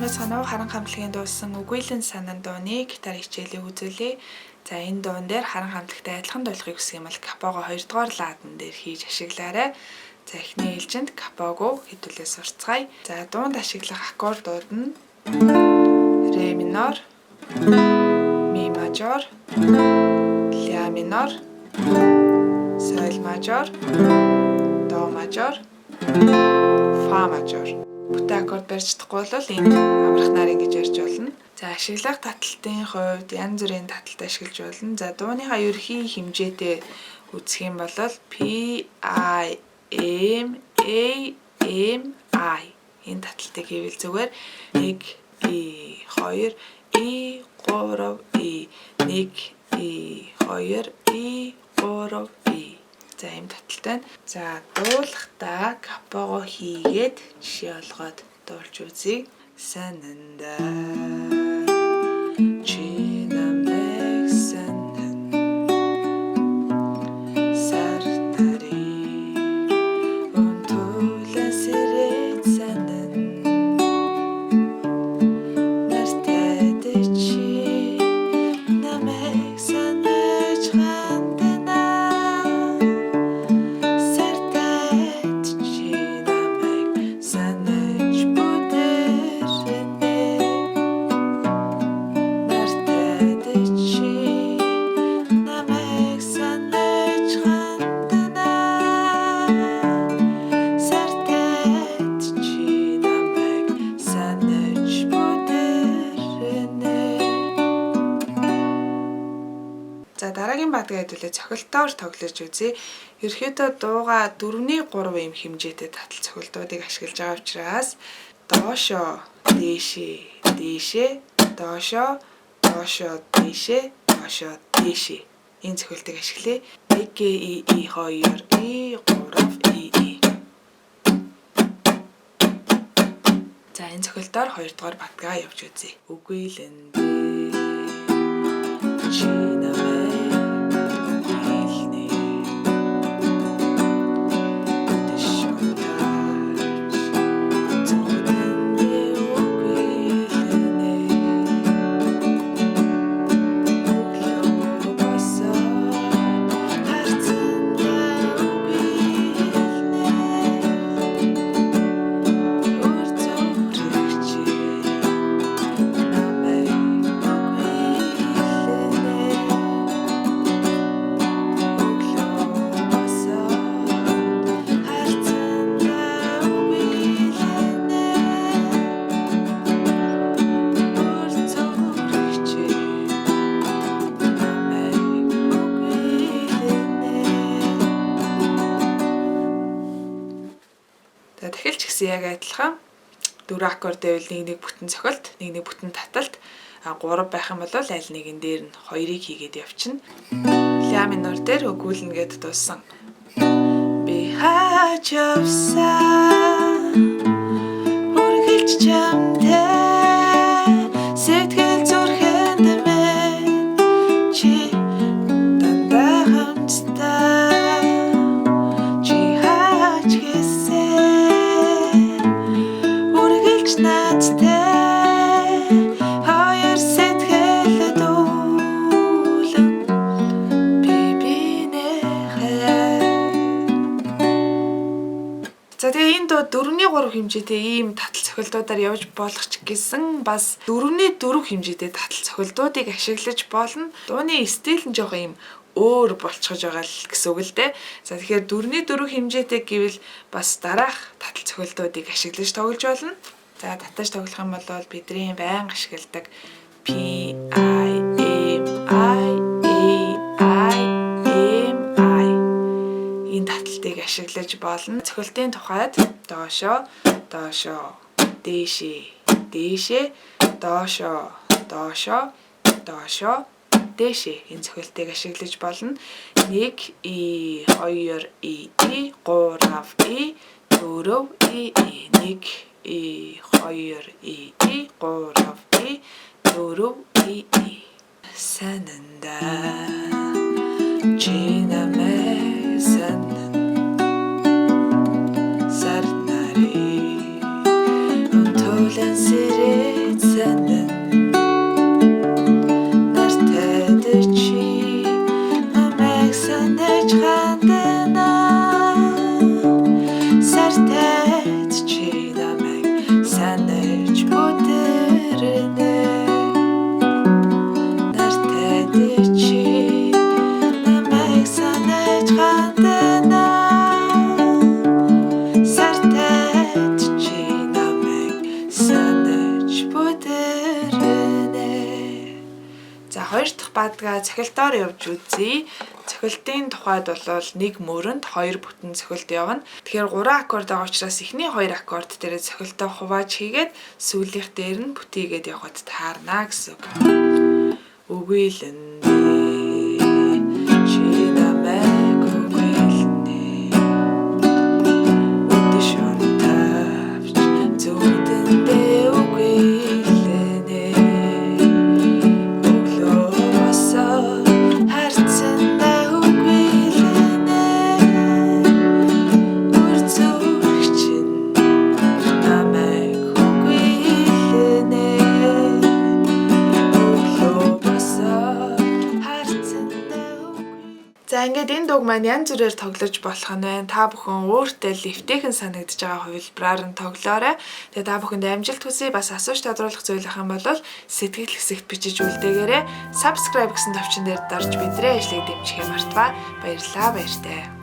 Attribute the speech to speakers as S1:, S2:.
S1: сайн байцгаана уу? Харан хамтлагийн дуусан үгүйлэн санан дууны гитар хичээлийг үзүүлье. За энэ дуун дээр харан хамтлагтай адилхан дуулахыг хүсэх юм бол капого 2 дугаар ладан дээр хийж ашиглаарай. За эхний ээлжинд капого хэдүүлээ сурцгаая. За дуунд ашиглах аккордууд нь ре минор, ми мажор, ля минор, соль мажор, до мажор, фа мажор. Бүтэн аккорд барьж чадахгүй бол энэ амрах нарийн гэж ярьж болно. За ашиглах таталтын хувьд янз бүрийн таталт ашиглаж болно. За дууныхаа ерхий хэмжээтэй үзэх юм бол P I M A M I энэ таталтыг хийвэл зүгээр 1 E 2 E 3 E 1 E 2 E 3 E. За ийм таталтай. За дуулахдаа капого хийгээд жишээ олгоод дуулж үзье. Сананда чи намайг санан сартари унтуулан сэрээд санан нартэд чи намайг санаж хандана За дараагийн бадгаа хэдүүлээ цохилтоор тоглож үзье. Ерөнхийдөө дууга 4-ний 3 ийм хэмжээтэй татал цохилтуудыг ашиглаж байгаа учраас доошо, дээшээ, дээшээ, доошо, доошо, дээшээ, доошо, дээшээ. Энэ цохилтыг ашиглая. 1 E E 2 E 3 E E. За энэ цохилтоор 2 дугаар бадгаа явж үзье. Үгүйлэн чи дахилч гэсэн яг адилхан 4 аккорд байвал нэг бүтэн цохилт, нэг бүтэн таталт, 3 байх юм бол аль нэгэн дээр нь 2-ыг хийгээд явчихна. Ля минор дээр өгүүлнэ гэд дууссан. Би хаач явсан үргэлж чамтай сэтгэл зүрхэнд минь чи дандаа хамтдаа чи хаач гэсэн үргэлж наадтай хоёр сэтгэл дүүлэн би бинэхэ. За тэгээ энэ дуу 4-ний 3 хэмжээтэй ийм татал цохилтуудаар явж болох ч гэсэн бас 4-ний 4 хэмжээтэй татал цохилтуудыг ашиглаж болно. Дууны стил нь жоохон ийм өөр болчихож байгаа л гэсэн үг л дээ. За тэгэхээр 4-ний 4 хэмжээтэй гэвэл бас дараах татал цохилтуудыг ашиглаж тоглож болно. За татаж тоглох юм бол бидний байнга ашигладаг P I M I A I M I энэ таталтыг ашиглаж болно. Цохилтын тухайд доошо, доошо, дээшээ, дээшээ, доошо, доошо, доошо, дээшээ энэ цохилтыг ашиглаж болно. 1 E 2 E E 3 E 4 E E 1 E 2 E E 3 E 4 E E. Сананда чи намайг санан сартари унтуулан сэрээ бадгаа цохилтоор явж үзье. Цохилтын тухайд бол 1 мөрөнд 2 бүтэн цохилт явна. Тэгэхээр 3 аккорд байгаа учраас эхний 2 аккорд дээр цохилтоо хувааж хийгээд сүүлийнх дээр нь бүтээгээд явхад таарна гэсэн үг. Үгүйлэн За ингээд энэ дууг маань янз бүрээр тоглож болох нь байна. Та бүхэн өөртөө лифтэйхэн санагдаж байгаа хувилбараар нь тоглоорой. Тэгээ та бүхэнд амжилт хүсье. Бас асууж тодруулах зүйл ах юм бол сэтгэл хэсэгт бичиж үлдээгээрэй. Subscribe гэсэн товчон дээр дарж бидрээ ажлыг дэмжихээ мартваа. Баярлалаа баяртай.